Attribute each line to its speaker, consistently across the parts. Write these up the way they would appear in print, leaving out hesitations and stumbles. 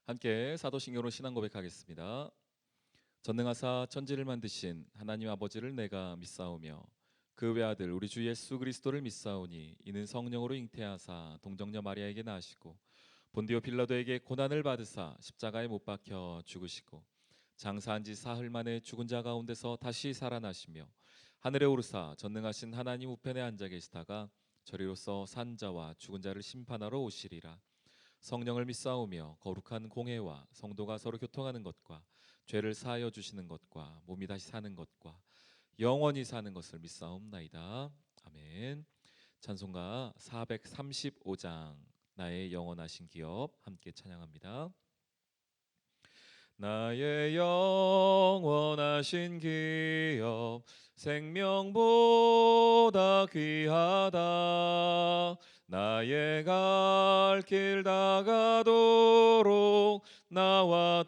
Speaker 1: 함께 사도신경으로 신앙 고백하겠습니다. 전능하사 천지를 만드신 하나님 아버지를 내가 믿사오며 그 외아들 우리 주 예수 그리스도를 믿사오니 이는 성령으로 잉태하사 동정녀 마리아에게 나시고 본디오 빌라도에게 고난을 받으사 십자가에 못 박혀 죽으시고 장사한 지 사흘 만에 죽은 자 가운데서 다시 살아나시며 하늘에 오르사 전능하신 하나님 우편에 앉아 계시다가 저리로서 산 자와 죽은 자를 심판하러 오시리라. 성령을 믿사오며 거룩한 공회와 성도가 서로 교통하는 것과 죄를 사하여 주시는 것과 몸이 다시 사는 것과 영원히 사는 것을 믿사옵나이다. 아멘. 찬송가 435장 나의 영원하신 기업 함께 찬양합니다. 나의 영원하신 기업 생명보다 귀하다. 나의 갈 길 다가도록 나와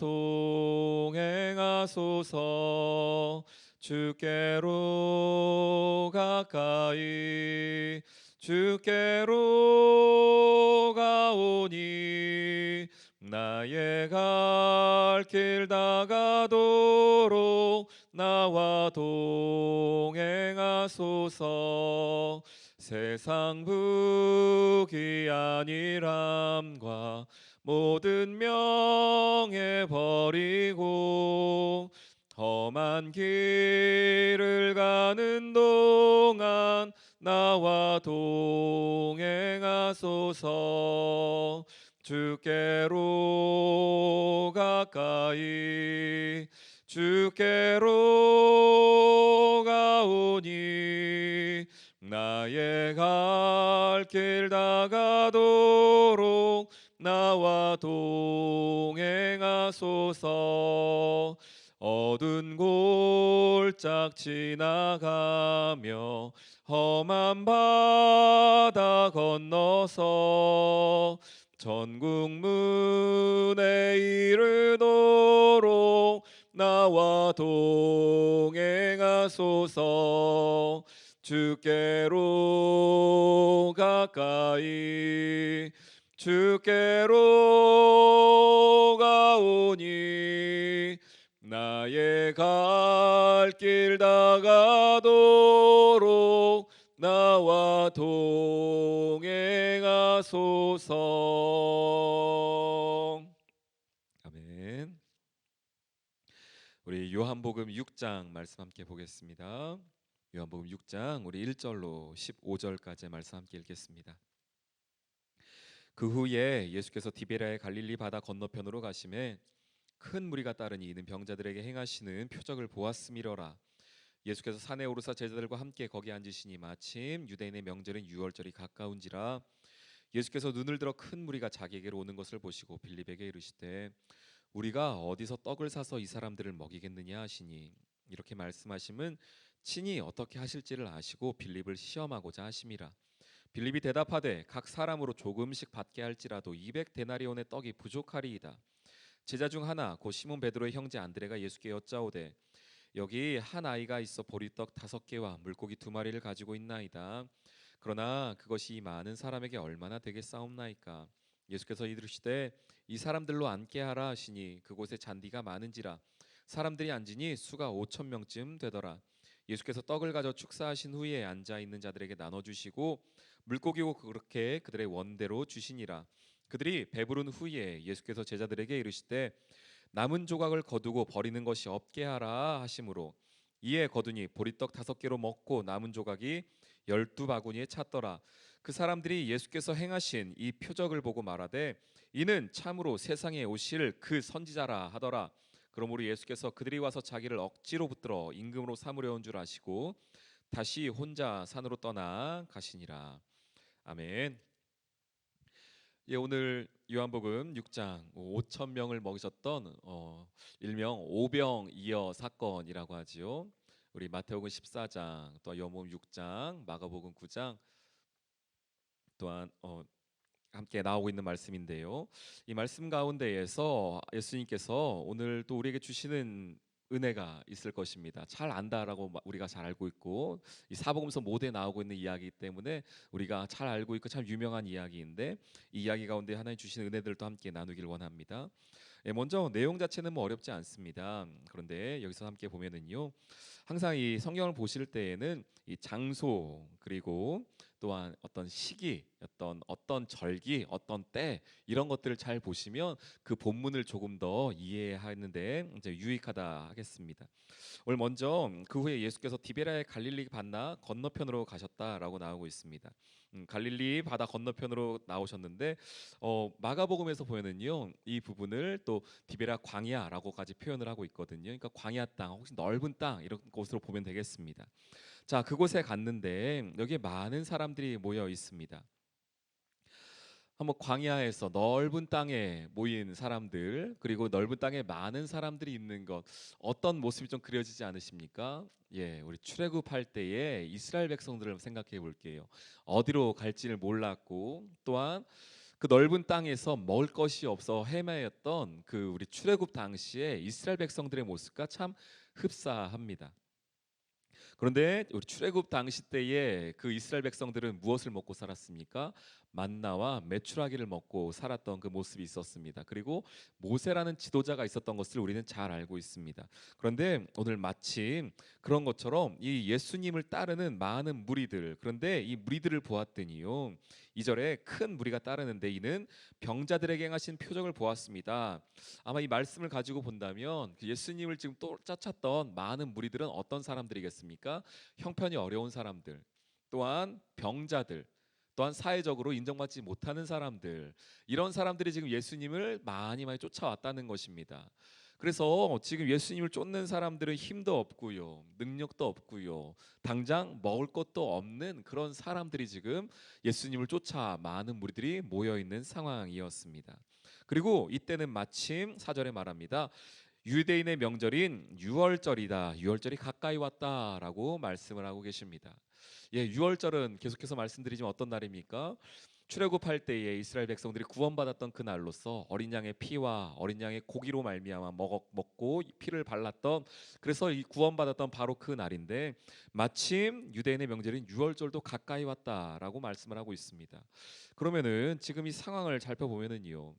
Speaker 1: 동행하소서. 주께로 가까이 주께로 가오니 나의 갈 길 다가도록 나와 동행하소서. 세상 부귀 안일함과 모든 명예 버리고 험한 길을 가는 동안 나와 동행하소서. 주께로 가까이 주께로 가오니 나의 갈 길 다가도록 나와 동행하소서. 어두운 골짝 지나가며 험한 바다 건너서 전국 문에 이르도록 나와 동행하소서. 주께로 가까이 주께로 가오니 나의 갈 길 다가도록 나와 동행하소서. 아멘. 우리 요한복음 6장 말씀 함께 보겠습니다. 요한복음 6장 우리 1절로 15절까지 말씀 함께 읽겠습니다. 그 후에 예수께서 디베랴의 갈릴리 바다 건너편으로 가심에 큰 무리가 따르니 이는 병자들에게 행하시는 표적을 보았음이러라. 예수께서 산에 오르사 제자들과 함께 거기 앉으시니 마침 유대인의 명절인 유월절이 가까운지라. 예수께서 눈을 들어 큰 무리가 자기에게로 오는 것을 보시고 빌립에게 이르시되 우리가 어디서 떡을 사서 이 사람들을 먹이겠느냐 하시니 이렇게 말씀하심은 친히 어떻게 하실지를 아시고 빌립을 시험하고자 하심이라. 빌립이 대답하되 각 사람으로 조금씩 받게 할지라도 200데나리온의 떡이 부족하리이다. 제자 중 하나 곧 시몬 베드로의 형제 안드레가 예수께 여짜오되 여기 한 아이가 있어 보리떡 5개와 물고기 2마리를 가지고 있나이다. 그러나 그것이 이 많은 사람에게 얼마나 되겠사옵나이까. 예수께서 이르시되 이 사람들로 앉게 하라 하시니 그곳에 잔디가 많은지라 사람들이 앉으니 수가 5천 명쯤 되더라. 예수께서 떡을 가져 축사하신 후에 앉아 있는 자들에게 나눠 주시고 물고기고 그렇게 그들의 원대로 주시니라. 그들이 배부른 후에 예수께서 제자들에게 이르시되 남은 조각을 거두고 버리는 것이 없게 하라 하심으로 이에 거두니 보리떡 5개로 먹고 남은 조각이 12바구니에 찼더라. 그 사람들이 예수께서 행하신 이 표적을 보고 말하되 이는 참으로 세상에 오실 그 선지자라 하더라. 그러므로 예수께서 그들이 와서 자기를 억지로 붙들어 임금으로 삼으려 온 줄 아시고 다시 혼자 산으로 떠나 가시니라. 아멘. 예, 오늘 요한복음 6장 5천 명을 먹이셨던 일명 오병이어 사건이라고 하지요. 우리 마태복음 14장, 또 요한복음 6장, 마가복음 9장 또한 함께 나오고 있는 말씀인데요. 이 말씀 가운데에서 예수님께서 오늘 또 우리에게 주시는 은혜가 있을 것입니다. 잘 안다라고 우리가 잘 알고 있고, 이 사복음서 모두에 나오고 있는 이야기이기 때문에 우리가 잘 알고 있고 참 유명한 이야기인데, 이 이야기 가운데 하나님 주신 은혜들도 함께 나누길 원합니다. 먼저 내용 자체는 뭐 어렵지 않습니다. 그런데 여기서 함께 보면은요, 항상 이 성경을 보실 때에는 이 장소, 그리고 또한 어떤 시기, 어떤 절기, 어떤 때, 이런 것들을 잘 보시면 그 본문을 조금 더 이해하는데 이제 유익하다 하겠습니다. 오늘 먼저 그 후에 예수께서 디베라의 갈릴리 바다 건너편으로 가셨다라고 나오고 있습니다. 갈릴리 바다 건너편으로 나오셨는데, 마가복음에서 보면은요, 이 부분을 또 디베라 광야라고까지 표현을 하고 있거든요. 그러니까 광야 땅, 혹시 넓은 땅, 이런 곳으로 보면 되겠습니다. 자, 그곳에 갔는데 여기에 많은 사람들이 모여 있습니다. 한번 광야에서 넓은 땅에 모인 사람들, 그리고 넓은 땅에 많은 사람들이 있는 것, 어떤 모습이 좀 그려지지 않으십니까? 예, 우리 출애굽할 때에 이스라엘 백성들을 생각해 볼게요. 어디로 갈지를 몰랐고, 또한 그 넓은 땅에서 먹을 것이 없어 헤매였던 그 우리 출애굽 당시에 이스라엘 백성들의 모습과 참 흡사합니다. 그런데 우리 출애굽 당시 때에 그 이스라엘 백성들은 무엇을 먹고 살았습니까? 만나와 메추라기를 먹고 살았던 그 모습이 있었습니다. 그리고 모세라는 지도자가 있었던 것을 우리는 잘 알고 있습니다. 그런데 오늘 마침 그런 것처럼 이 예수님을 따르는 많은 무리들, 그런데 이 무리들을 보았더니요, 2절에 큰 무리가 따르는데 이는 병자들에게 행하신 표적을 보았습니다. 아마 이 말씀을 가지고 본다면 그 예수님을 지금 또 쫓았던 많은 무리들은 어떤 사람들이겠습니까? 형편이 어려운 사람들, 또한 병자들, 또한 사회적으로 인정받지 못하는 사람들, 이런 사람들이 지금 예수님을 많이 쫓아왔다는 것입니다. 그래서 지금 예수님을 쫓는 사람들은 힘도 없고요, 능력도 없고요, 당장 먹을 것도 없는 그런 사람들이 지금 예수님을 쫓아 많은 무리들이 모여 있는 상황이었습니다. 그리고 이때는 마침 4절에 말합니다. 유대인의 명절인 유월절이다. 유월절이 가까이 왔다라고 말씀을 하고 계십니다. 예, 유월절은 계속해서 말씀드리지만 어떤 날입니까? 출애굽할 때에 이스라엘 백성들이 구원받았던 그 날로서 어린 양의 피와 어린 양의 고기로 말미암아 먹고 피를 발랐던, 그래서 이 구원받았던 바로 그 날인데, 마침 유대인의 명절인 유월절도 가까이 왔다라고 말씀을 하고 있습니다. 그러면은 지금 이 상황을 살펴보면은요,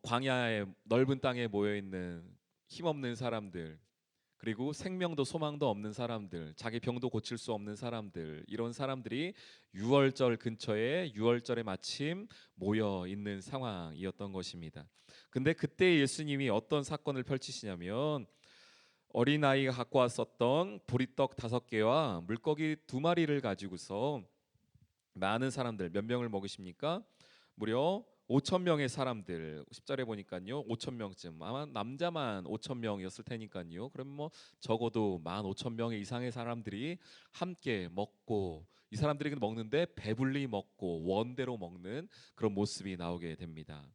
Speaker 1: 광야의 넓은 땅에 모여 있는 힘없는 사람들, 그리고 생명도 소망도 없는 사람들, 자기 병도 고칠 수 없는 사람들, 이런 사람들이 유월절 근처에 유월절에 마침 모여 있는 상황이었던 것입니다. 근데 그때 예수님이 어떤 사건을 펼치시냐면, 어린아이가 갖고 왔었던 보리떡 5개와 물고기 2마리를 가지고서 많은 사람들, 몇 명을 먹으십니까? 무려 5천 명의 사람들, 10절에 보니까요 5천 명쯤, 아마 남자만 5천 명이었을 테니까요. 그럼 뭐 적어도 15,000명 이상의 사람들이 함께 먹고, 이 사람들이 먹는데 배불리 먹고 원대로 먹는 그런 모습이 나오게 됩니다.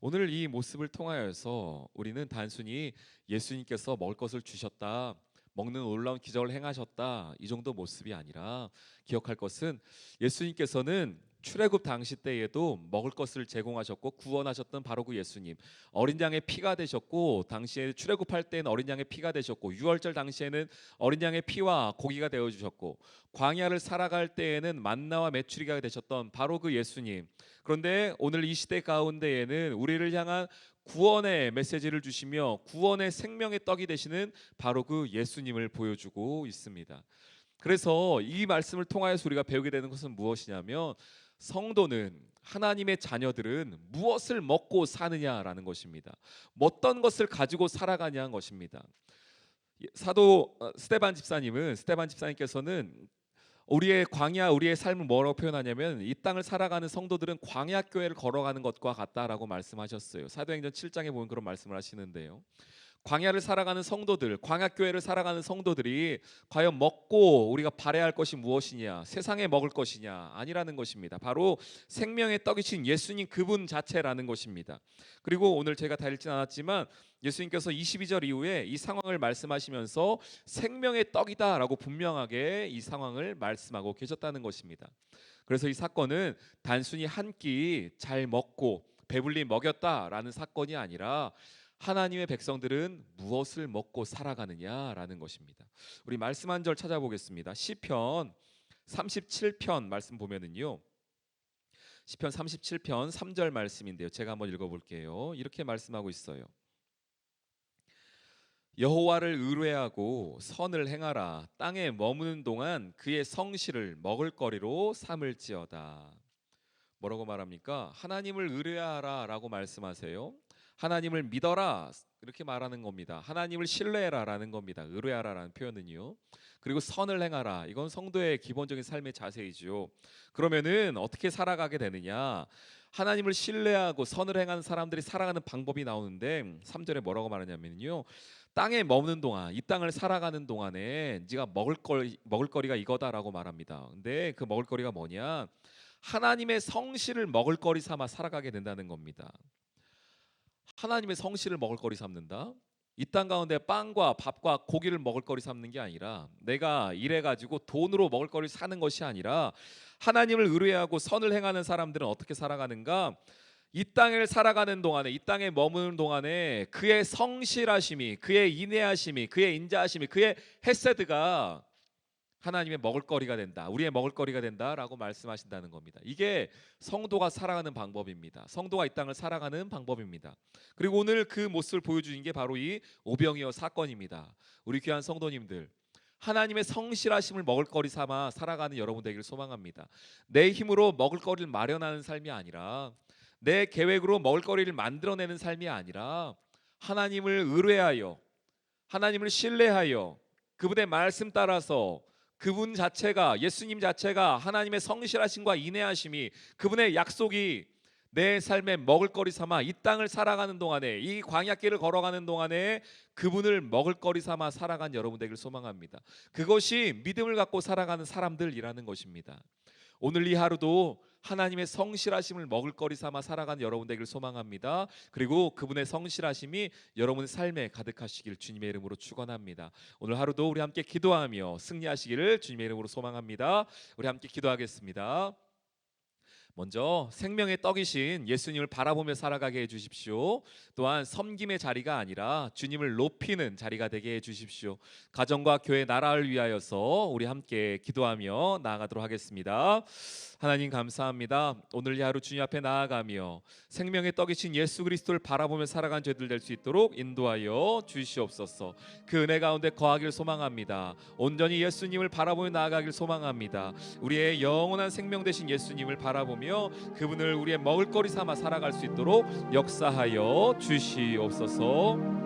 Speaker 1: 오늘 이 모습을 통하여서 우리는 단순히 예수님께서 먹을 것을 주셨다, 먹는 놀라운 기적을 행하셨다, 이 정도 모습이 아니라 기억할 것은, 예수님께서는 출애굽 당시 때에도 먹을 것을 제공하셨고 구원하셨던 바로 그 예수님, 어린 양의 피가 되셨고, 당시에 출애굽할 때는 어린 양의 피가 되셨고, 유월절 당시에는 어린 양의 피와 고기가 되어 주셨고, 광야를 살아갈 때에는 만나와 메추리가 되셨던 바로 그 예수님. 그런데 오늘 이 시대 가운데에는 우리를 향한 구원의 메시지를 주시며 구원의 생명의 떡이 되시는 바로 그 예수님을 보여주고 있습니다. 그래서 이 말씀을 통하여서 우리가 배우게 되는 것은 무엇이냐면, 성도는, 하나님의 자녀들은 무엇을 먹고 사느냐라는 것입니다. 어떤 것을 가지고 살아가냐는 것입니다. 사도 스테반 집사님께서는 우리의 광야, 우리의 삶을 뭐라고 표현하냐면, 이 땅을 살아가는 성도들은 광야 교회를 걸어가는 것과 같다라고 말씀하셨어요. 사도행전 7장에 보면 그런 말씀을 하시는데요, 광야를 살아가는 성도들, 광야교회를 살아가는 성도들이 과연 먹고 우리가 발해할 것이 무엇이냐, 세상에 먹을 것이냐, 아니라는 것입니다. 바로 생명의 떡이신 예수님 그분 자체라는 것입니다. 그리고 오늘 제가 다 읽진 않았지만 예수님께서 22절 이후에 이 상황을 말씀하시면서 생명의 떡이다라고 분명하게 이 상황을 말씀하고 계셨다는 것입니다. 그래서 이 사건은 단순히 한 끼 잘 먹고 배불리 먹였다라는 사건이 아니라, 하나님의 백성들은 무엇을 먹고 살아가느냐라는 것입니다. 우리 말씀 한 절 찾아보겠습니다. 시편 37편 말씀 보면은요. 시편 37편 3절 말씀인데요. 제가 한번 읽어볼게요. 이렇게 말씀하고 있어요. 여호와를 의뢰하고 선을 행하라. 땅에 머무는 동안 그의 성실을 먹을거리로 삼을지어다. 뭐라고 말합니까? 하나님을 의뢰하라라고 말씀하세요. 하나님을 믿어라 이렇게 말하는 겁니다. 하나님을 신뢰해라라는 겁니다. 의뢰하라라는 표현은요. 그리고 선을 행하라. 이건 성도의 기본적인 삶의 자세이죠. 그러면은 어떻게 살아가게 되느냐? 하나님을 신뢰하고 선을 행하는 사람들이 살아가는 방법이 나오는데 3절에 뭐라고 말하냐면요. 땅에 머무는 동안, 이 땅을 살아가는 동안에 네가 먹을거리가 이거다라고 말합니다. 근데 그 먹을거리가 뭐냐? 하나님의 성실을 먹을거리 삼아 살아가게 된다는 겁니다. 하나님의 성실을 먹을거리 삼는다. 이 땅 가운데 빵과 밥과 고기를 먹을거리 삼는 게 아니라 내가 일해가지고 돈으로 먹을거리 사는 것이 아니라 하나님을 의뢰하고 선을 행하는 사람들은 어떻게 살아가는가? 이 땅을 살아가는 동안에, 이 땅에 머무는 동안에 그의 성실하심이, 그의 인내하심이, 그의 인자하심이, 그의 헤세드가 하나님의 먹을거리가 된다. 우리의 먹을거리가 된다라고 말씀하신다는 겁니다. 이게 성도가 살아가는 방법입니다. 성도가 이 땅을 살아가는 방법입니다. 그리고 오늘 그 모습을 보여주신 게 바로 이 오병이어 사건입니다. 우리 귀한 성도님들, 하나님의 성실하심을 먹을거리 삼아 살아가는 여러분 되기를 소망합니다. 내 힘으로 먹을거리를 마련하는 삶이 아니라, 내 계획으로 먹을거리를 만들어내는 삶이 아니라 하나님을 의뢰하여, 하나님을 신뢰하여 그분의 말씀 따라서, 그분 자체가, 예수님 자체가 하나님의 성실하심과 인내하심이, 그분의 약속이 내 삶의 먹을거리 삼아 이 땅을 살아가는 동안에, 이 광야길을 걸어가는 동안에 그분을 먹을거리 삼아 살아간 여러분 되기를 소망합니다. 그것이 믿음을 갖고 살아가는 사람들이라는 것입니다. 오늘 이 하루도 하나님의 성실하심을 먹을거리 삼아 살아가는 여러분 되기를 소망합니다. 그리고 그분의 성실하심이 여러분의 삶에 가득하시길 주님의 이름으로 축원합니다. 오늘 하루도 우리 함께 기도하며 승리하시기를 주님의 이름으로 소망합니다. 우리 함께 기도하겠습니다. 먼저 생명의 떡이신 예수님을 바라보며 살아가게 해주십시오. 또한 섬김의 자리가 아니라 주님을 높이는 자리가 되게 해주십시오. 가정과 교회 나라를 위하여서 우리 함께 기도하며 나아가도록 하겠습니다. 하나님 감사합니다. 오늘 이 하루 주님 앞에 나아가며 생명의 떡이신 예수 그리스도를 바라보며 살아간 저희들 될 수 있도록 인도하여 주시옵소서. 그 은혜 가운데 거하길 소망합니다. 온전히 예수님을 바라보며 나아가길 소망합니다. 우리의 영원한 생명 되신 예수님을 바라보며 그분을 우리의 먹을거리 삼아 살아갈 수 있도록 역사하여 주시옵소서.